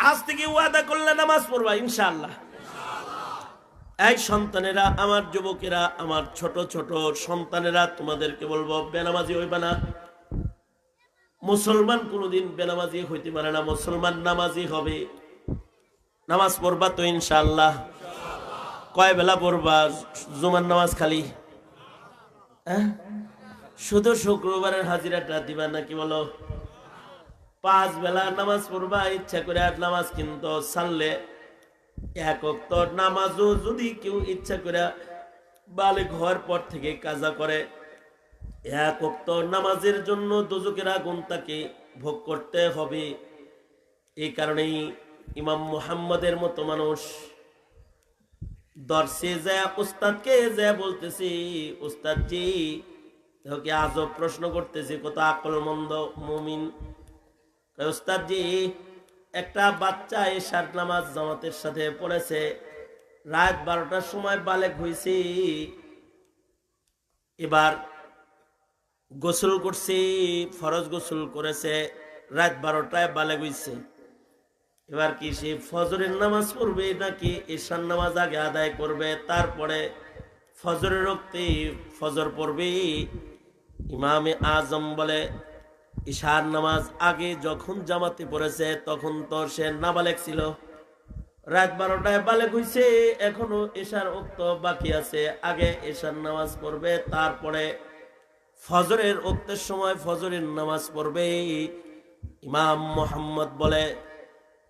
আজ থেকে ওয়াদা করলে নামাজ পড়বা ইনশাআল্লাহ। এই সন্তানেরা, আমার যুবকেরা, আমার ছোট ছোট সন্তানেরা, তোমাদেরকে বলবো বেনামাজি হইবা না। মুসলমান কোনোদিন বেনামাজি হইতে পারে না, মুসলমান নামাজি হবে। নামাজ পড়বা তো ইনশাআল্লাহ? কয় বেলা পড়বা? জুমার নামাজ খালি? শুধু শুক্রবারের হাজিরাটা দিবা নাকি বলো? 5 বেলা নামাজ পড়বা ইচ্ছা করে। আর নামাজ কিন্তু ছাড়লে এক ওয়াক্ত নামাজও যদি কেউ ইচ্ছা করে বালিগ হওয়ার পর থেকে কাজা করে, এক ওয়াক্ত নামাজের জন্য দোজখের আগুন তাকে ভোগ করতে হবে। এই কারণেই ইমাম মুহাম্মদের মতো মানুষ দর্শে যায় উস্তাদকে যায় বলতেছি, উস্তাদ জি তোকে আজব প্রশ্ন করতেছি, কত আকলমন্দ মুমিন। উস্তাদ জি, একটা বাচ্চা এশার নামাজ জামাতের সাথে পড়েছে, রাত 12টার সময় বালেগ হয়েছে, এবার গোসল করছে, ফরজ গোসল করেছে, রাত 12টায় বালেগ হয়েছে। এবার কি সে ফজরের নামাজ পড়বে নাকি এশার নামাজ আগে আদায় করবে, তারপরে ফজরের রক্তে ফজর পড়বে? ইমামে আজম বলে ইশার নামাজ আগে যখন জামাতে পড়েছে তখন তো সে নাবালেগ ছিল, রাত 12টায় বালেগ হইছে, এখনো এশার ওক্ত বাকি আছে, আগে এশার নামাজ পড়বে, তারপরে ফজরের ওক্তের সময় ফজরের নামাজ পড়বে। ইমাম মুহাম্মদ বলে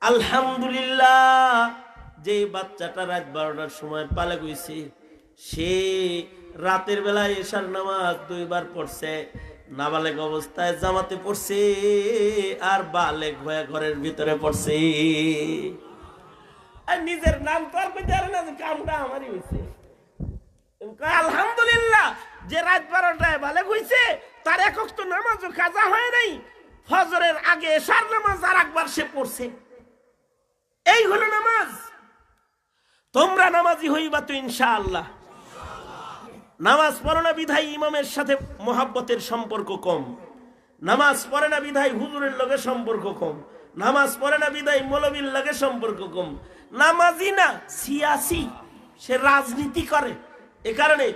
আলহামদুলিল্লাহ, যে বাচ্চাটা রাত 12টার সময় বালেগ হইছে সে রাতের বেলায় এশার নামাজ 2 বার পড়ছে, নাবালেগ অবস্থায় জামাতে পড়ছে, আর বালেগ হয়ে ঘরের ভিতরে পড়ছে। আর নিজের নাম তো আর কইতে পারে না যে কামটা আমারই হইছে। আলহামদুলিল্লাহ, যে রাত 12টায় বালেগ হইছে তার এক ওয়াক্ত নামাজও কাজা হয় নাই, ফজরের আগে এশার নামাজ আর একবার সে পড়ছে। এই হলো নামাজ। তোমরা নামাজি হইবা তো ইনশাআল্লাহ। নামাজ পড়ে না বিধায় ইমামের সাথে মোহাব্বতের সম্পর্ক কম, নামাজ পড়ে না বিধায় হুজুরের লগে সম্পর্ক কম, নামাজ পড়ে না বিধায় মৌলবীর লগে সম্পর্ক কম। নামাজি না, সিয়াসি, সে রাজনীতি করে। এ কারণে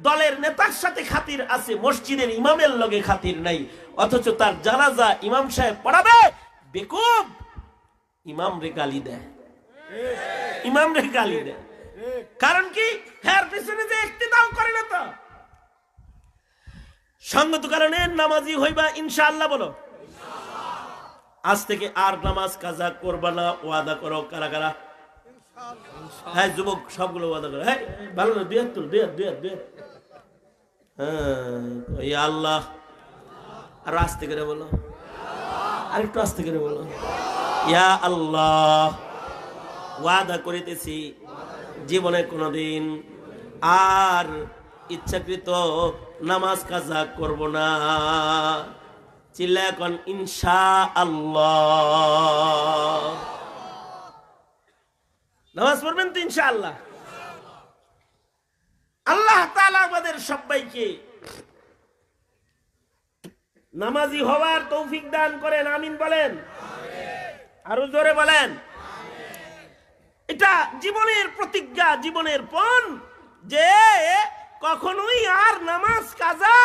দলের নেতার সাথে খাতির আছে, মসজিদের ইমামের লগে খাতির নাই, অথচ তার জানাজা ইমাম সাহেব পড়াবে। বেকুব, ইমাম রে গালি দেয়, ইমাম রে গালি দেয়। কারণ কি? হ্যাঁ, পিছনে যে ইক্তিদাও করে না তো। সঙ্গত কারণে নামাজি হইবা ইনশাআল্লাহ। বলো আজ থেকে আর নামাজ কাজা করবা না, ওয়াদা করো। কারা কারা? হ্যাঁ যুবক সবগুলো ওয়াদা করো। হ্যাঁ ভালো না, 2 হ্যাঁ আল্লাহ। আর আস্তে করে বলো, আরেকটু আস্তে করে বলো, ইয়া আল্লাহ, ওয়াদা করিতেছি জীবনে কোনদিন আর ইচ্ছাকৃত নামাজ কাজা করব না। চিল্লা এখন ইনশাআল্লাহ। নামাজ পড়বেন তো ইনশাআল্লাহ। আল্লাহ তাআলা আমাদের সবাইকে নামাজি হওয়ার তৌফিক দান করেন, আমিন বলেন, আরো জোরে বলেন। এটা জীবনের প্রতিজ্ঞা, জীবনের পণ, যে কখনোই আর নামাজ কাজা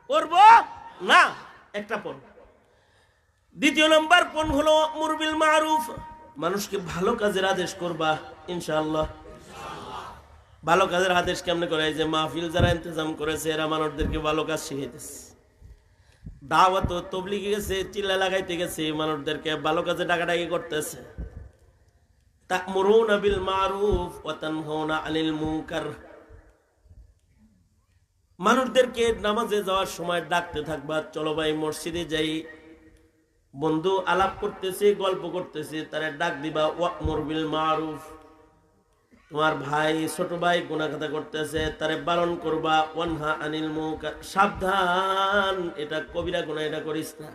করব না। একটা পণ। দ্বিতীয় নম্বর পণ হলো আমর বিল মারুফ, মানুষকে ভালো কাজের আদেশ করবা ইনশাআল্লাহ। ভালো কাজের আদেশ কেমনে করে? যে মাহফিল যারা ইন্তজাম করেছে এরা মানুষদেরকে ভালো কাজ শিখাইতেছে, দাওয়াত ও তাবলীগে গেছে, চিল্লা লাগাইতে গেছে, মানুষদেরকে ভালো কাজে ডাকাডাকি করতেছে। তা'মুরুনা বিল মারুফ ওয়া তানহাউনা আনিল মুনকার, মানুষদেরকে নামাজে যাওয়ার সময় ডাকতে থাকবা, চলো ভাই মসজিদে যাই। বন্ধু আলাপ করতেছে, গল্প করতেছে, তারে ডাক দিবা ওয়া'মুর বিল মারুফ। তোমার ভাই, ছোট ভাই গুনাহ কথা করতেছে, তারে বারণ করবা ওয়ানহা আনিল মুনকার, সাবধান, এটা কবিরা গুনাহ, এটা করিস না।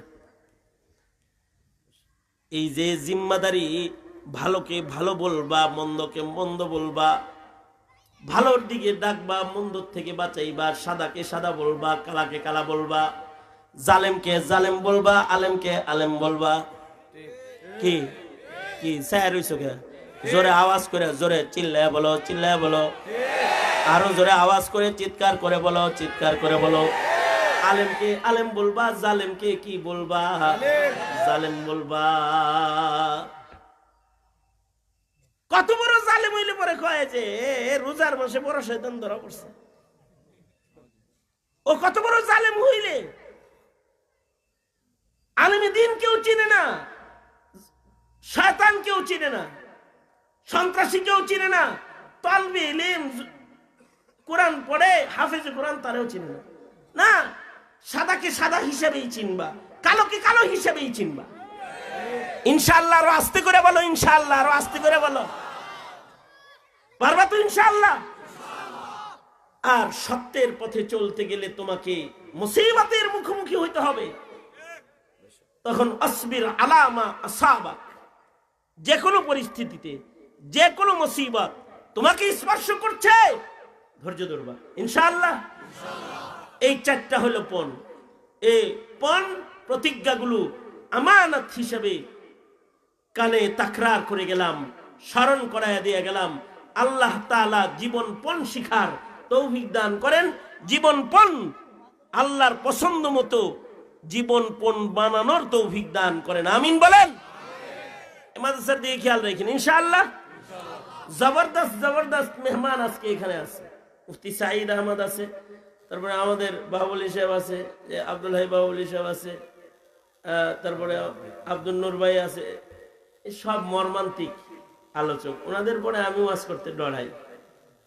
এই যে জিম্মাদারি, ভালোকে ভালো বলবা, মন্দকে মন্দ বলবা, ভালোর দিকে ডাকবা, মন্দর থেকে বাঁচাইবা, সাদাকে সাদা বলবা, কালাকে কালা বলবা, জালেমকে জালেম বলবা, আলেমকে আলেম বলবা। কি কি স্যার হইছো কে? জোরে আওয়াজ করে জোরে চিল্লায় বলো, চিল্লায় বলো, আরো জোরে আওয়াজ করে চিৎকার করে বলো, চিৎকার করে বলো। আলেমকে আলেম বলবা, জালেমকে কি বলবা? জালেম বলবা। কত বড় জালেম হইলে পরে কয় যে রোজার মাসে বড় শয়তান ধরা পড়ছে। ও কত বড় জালেম হইলে আলেমে দিন কেউ চিনে না, শয়তান কেউ চিনে না, সন্ত্রাসী কেউ চিনে না, তালবে ইলম কোরআন পড়ে হাফেজ কোরআন তারেও চিনে না। না, সাদাকে সাদা হিসেবেই চিনবা, কালোকে কালো হিসেবেই চিনবা। ইনশাআল্লাহ। আরো আস্তে করে বলো ইনশাআল্লাহ, আরো আস্তে করে বলো। পারবা তো ইনশাআল্লাহ? আর সত্যের পথে চলতে গেলে তোমাকে মুসিবতের মুখোমুখি হইতে হবে। তখন আসবির আলামা আসাবা, যে কোনো পরিস্থিতিতে যে কোনো মুসিবত তোমাকে স্পর্শ করছে, ধৈর্য ধরবা ইনশাআল্লাহ। এই চারটা হলো পণ। এই পণ প্রতিজ্ঞাগুলো আমানত হিসেবে কানে তাকরার করে গেলাম, স্মরণ করাইয়া দিয়ে গেলাম। আল্লাহ তাআলা জীবন পণ শিখার তৌফিক দান করেন, জীবন পণ আল্লাহর পছন্দ মতো জীবন পণ বানানোর তৌফিক দান করেন। আমিন বলেন। মাদ্রাসার দিকে খেয়াল রাখেন ইনশাআল্লাহ। জবরদস্ত জবরদস্ত মেহমান আজকে এখানে আছে। মুফতি সাঈদ আহমদ আছে, তারপরে আমাদের বাহুবলী সাহেব আছে, আব্দুল হাই বাহুবলী সাহেব আছে, তারপরে আব্দুল নূর ভাই আছে। সব মর্মান্তিক আলোচক। ওনাদের পরে আমি ওয়াজ করতে ডরাই।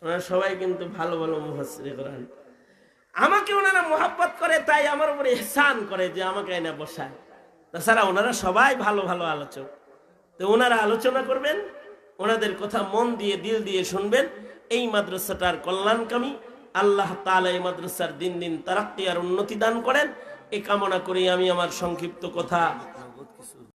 ওনারা সবাই কিন্তু ভালো ভালো মুফাসসির কোরআন। আমাকে ওনারা মোহাব্বত করে, তাই আমার উপরে ইহসান করে যে আমাকে এনে বসায়। তাছাড়া ওনারা সবাই ভালো ভালো আলোচক। তো ওনারা আলোচনা করবেন, ওনাদের কথা মন দিয়ে দিল দিয়ে শুনবেন। এই মাদ্রাসাটার কল্যাণকামী আল্লাহ তাআলা এই মাদ্রাসার দিন দিন তারাক্কি আর উন্নতি দান করেন। এই কামনা করি আমি আমার সংক্ষিপ্ত কথা